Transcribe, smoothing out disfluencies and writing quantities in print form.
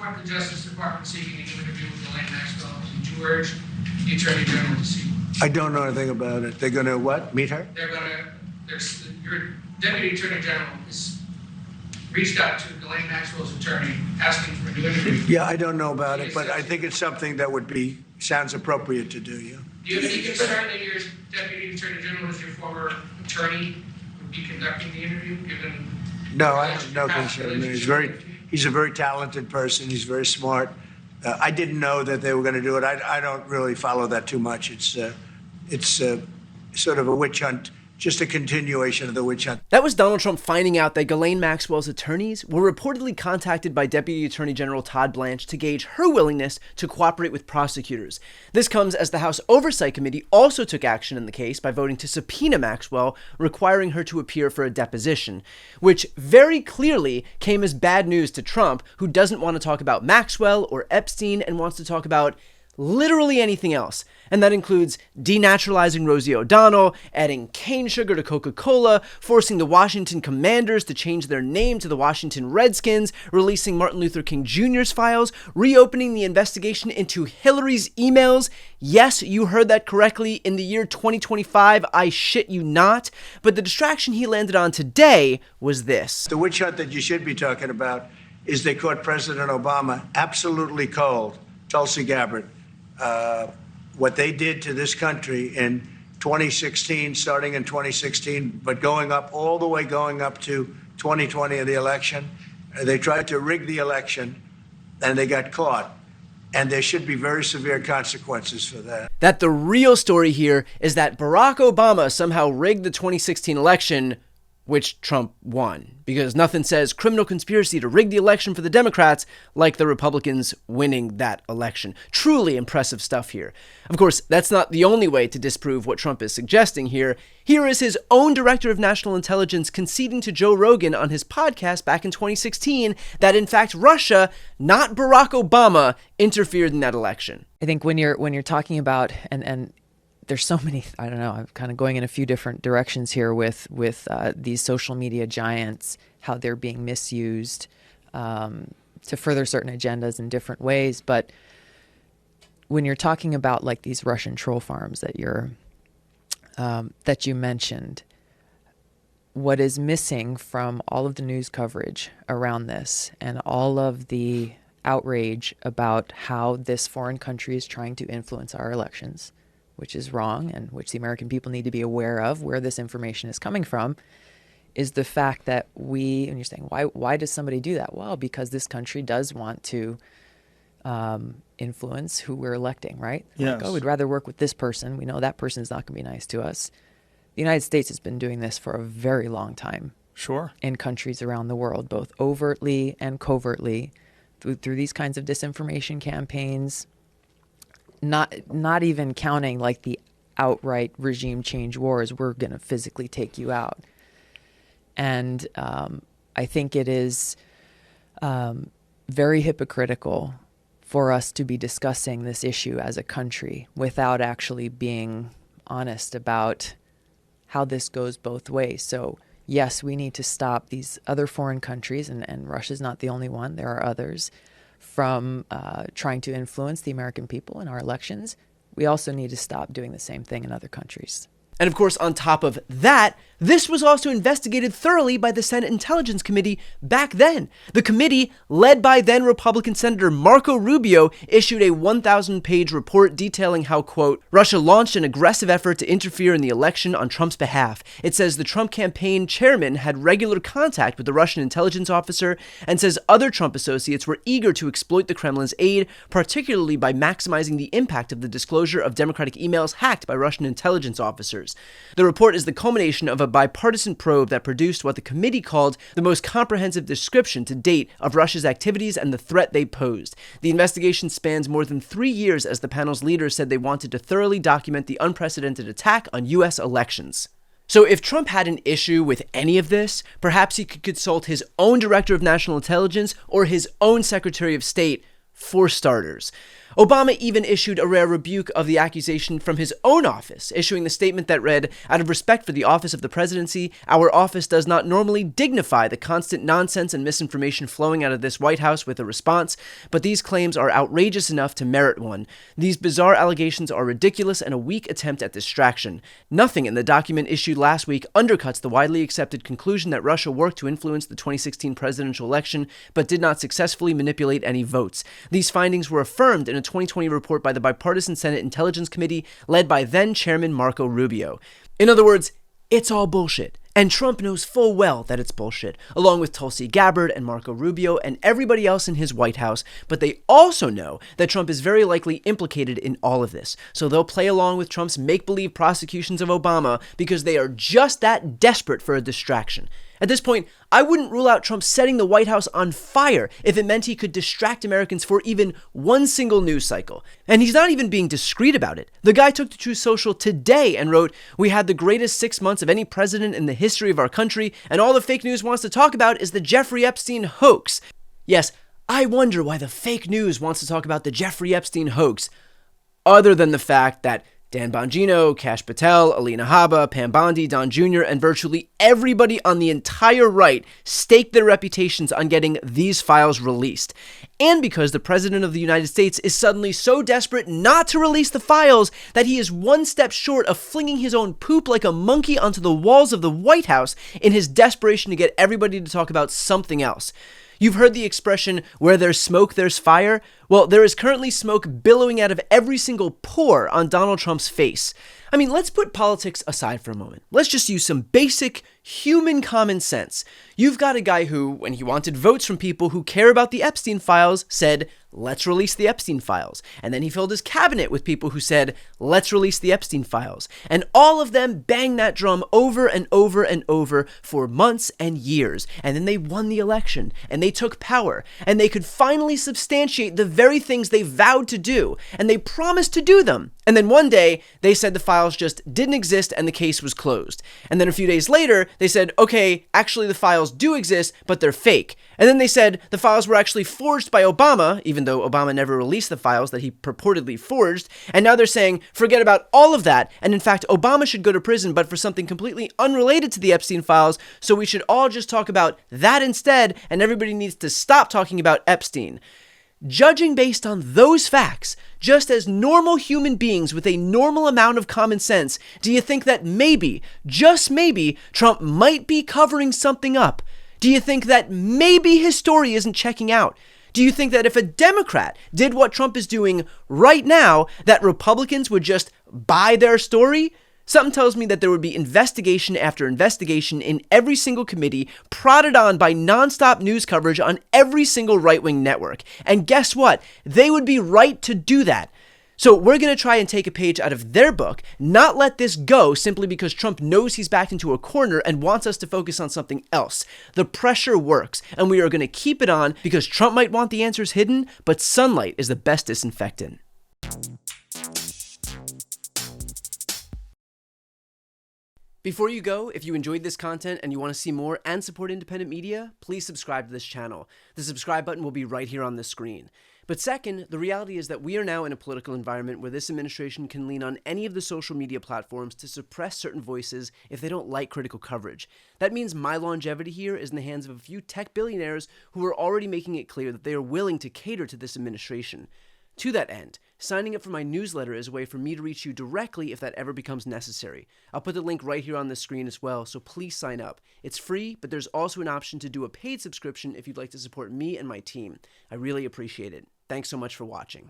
informed the Justice Department seeking an interview with Ghislaine Maxwell. Did you urge the Attorney General to see her? I don't know anything about it. They're going to what? Meet her? Your Deputy Attorney General has reached out to Ghislaine Maxwell's attorney asking for a new interview. Yeah, I don't know about it, but I think it's something that sounds appropriate to do, yeah. Do you have any concern that your Deputy Attorney General, as your former attorney, would be conducting the interview, given... No, I have no concern. He's a very talented person. He's very smart. I didn't know that they were going to do it. I don't really follow that too much. It's sort of a witch hunt, just a continuation of the witch hunt. That was Donald Trump finding out that Ghislaine Maxwell's attorneys were reportedly contacted by Deputy Attorney General Todd Blanche to gauge her willingness to cooperate with prosecutors. This comes as the House Oversight Committee also took action in the case by voting to subpoena Maxwell, requiring her to appear for a deposition, which very clearly came as bad news to Trump, who doesn't want to talk about Maxwell or Epstein and wants to talk about literally anything else. And that includes denaturalizing Rosie O'Donnell, adding cane sugar to Coca-Cola, forcing the Washington Commanders to change their name to the Washington Redskins, releasing Martin Luther King Jr.'s files, reopening the investigation into Hillary's emails. Yes, you heard that correctly. In the year 2025, I shit you not. But the distraction he landed on today was this. The witch hunt that you should be talking about is they caught President Obama absolutely cold, Tulsi Gabbard. What they did to this country in 2016, starting in 2016, but going up to 2020 of the election. They tried to rig the election and they got caught. And there should be very severe consequences for that. That the real story here is that Barack Obama somehow rigged the 2016 election, which Trump won, because nothing says criminal conspiracy to rig the election for the Democrats like the Republicans winning that election. Truly impressive stuff here. Of course, that's not the only way to disprove what Trump is suggesting here. Here is his own director of national intelligence conceding to Joe Rogan on his podcast back in 2016 that in fact Russia, not Barack Obama, interfered in that election. I think when you're talking about and there's so many, I don't know, I'm kind of going in a few different directions here with these social media giants, how they're being misused to further certain agendas in different ways. But when you're talking about like these Russian troll farms that you mentioned, what is missing from all of the news coverage around this and all of the outrage about how this foreign country is trying to influence our elections, which is wrong and which the American people need to be aware of where this information is coming from, is the fact that and you're saying, why does somebody do that? Well, because this country does want to influence who we're electing, right? Yes. Like, we'd rather work with this person. We know that person is not going to be nice to us. The United States has been doing this for a very long time. Sure. In countries around the world, both overtly and covertly, through these kinds of disinformation campaigns, not even counting like the outright regime change wars, we're going to physically take you out. And I think it is very hypocritical for us to be discussing this issue as a country without actually being honest about how this goes both ways. So yes, we need to stop these other foreign countries, and Russia's not the only one, there are others, from trying to influence the American people in our elections. We also need to stop doing the same thing in other countries. And of course, on top of that, this was also investigated thoroughly by the Senate Intelligence Committee back then. The committee, led by then Republican Senator Marco Rubio, issued a 1,000-page report detailing how, quote, Russia launched an aggressive effort to interfere in the election on Trump's behalf. It says the Trump campaign chairman had regular contact with the Russian intelligence officer and says other Trump associates were eager to exploit the Kremlin's aid, particularly by maximizing the impact of the disclosure of Democratic emails hacked by Russian intelligence officers. The report is the culmination of a bipartisan probe that produced what the committee called the most comprehensive description to date of Russia's activities and the threat they posed. The investigation spans more than 3 years as the panel's leaders said they wanted to thoroughly document the unprecedented attack on U.S. elections. So if Trump had an issue with any of this, perhaps he could consult his own director of national intelligence or his own secretary of state for starters. Obama even issued a rare rebuke of the accusation from his own office, issuing the statement that read, "Out of respect for the office of the presidency, our office does not normally dignify the constant nonsense and misinformation flowing out of this White House with a response, but these claims are outrageous enough to merit one. These bizarre allegations are ridiculous and a weak attempt at distraction. Nothing in the document issued last week undercuts the widely accepted conclusion that Russia worked to influence the 2016 presidential election, but did not successfully manipulate any votes. These findings were affirmed in a 2020 report by the Bipartisan Senate Intelligence Committee led by then-Chairman Marco Rubio." In other words, it's all bullshit. And Trump knows full well that it's bullshit, along with Tulsi Gabbard and Marco Rubio and everybody else in his White House, but they also know that Trump is very likely implicated in all of this. So they'll play along with Trump's make-believe prosecutions of Obama because they are just that desperate for a distraction. At this point, I wouldn't rule out Trump setting the White House on fire if it meant he could distract Americans for even one single news cycle. And he's not even being discreet about it. The guy took to Truth Social today and wrote, "We had the greatest 6 months of any president in the history of our country, and all the fake news wants to talk about is the Jeffrey Epstein hoax." Yes, I wonder why the fake news wants to talk about the Jeffrey Epstein hoax, other than the fact that Dan Bongino, Kash Patel, Alina Habba, Pam Bondi, Don Jr., and virtually everybody on the entire right staked their reputations on getting these files released. And because the President of the United States is suddenly so desperate not to release the files that he is one step short of flinging his own poop like a monkey onto the walls of the White House in his desperation to get everybody to talk about something else. You've heard the expression, "where there's smoke, there's fire." Well, there is currently smoke billowing out of every single pore on Donald Trump's face. I mean, let's put politics aside for a moment. Let's just use some basic human common sense. You've got a guy who, when he wanted votes from people who care about the Epstein files, said, "Let's release the Epstein files." And then he filled his cabinet with people who said, "Let's release the Epstein files." And all of them banged that drum over and over and over for months and years. And then they won the election, and they took power, and they could finally substantiate the very things they vowed to do, and they promised to do them. And then one day, they said the files just didn't exist and the case was closed. And then a few days later, they said, okay, actually the files do exist, but they're fake. And then they said the files were actually forged by Obama, even though Obama never released the files that he purportedly forged. And now they're saying, forget about all of that. And in fact, Obama should go to prison, but for something completely unrelated to the Epstein files. So we should all just talk about that instead. And everybody needs to stop talking about Epstein. Judging based on those facts, just as normal human beings with a normal amount of common sense, do you think that maybe, just maybe, Trump might be covering something up? Do you think that maybe his story isn't checking out? Do you think that if a Democrat did what Trump is doing right now, that Republicans would just buy their story? Something tells me that there would be investigation after investigation in every single committee, prodded on by nonstop news coverage on every single right-wing network. And guess what? They would be right to do that. So we're going to try and take a page out of their book, not let this go simply because Trump knows he's backed into a corner and wants us to focus on something else. The pressure works, and we are going to keep it on because Trump might want the answers hidden, but sunlight is the best disinfectant. Before you go, if you enjoyed this content and you want to see more and support independent media, please subscribe to this channel. The subscribe button will be right here on the screen. But second, the reality is that we are now in a political environment where this administration can lean on any of the social media platforms to suppress certain voices if they don't like critical coverage. That means my longevity here is in the hands of a few tech billionaires who are already making it clear that they are willing to cater to this administration. To that end, signing up for my newsletter is a way for me to reach you directly if that ever becomes necessary. I'll put the link right here on the screen as well, so please sign up. It's free, but there's also an option to do a paid subscription if you'd like to support me and my team. I really appreciate it. Thanks so much for watching.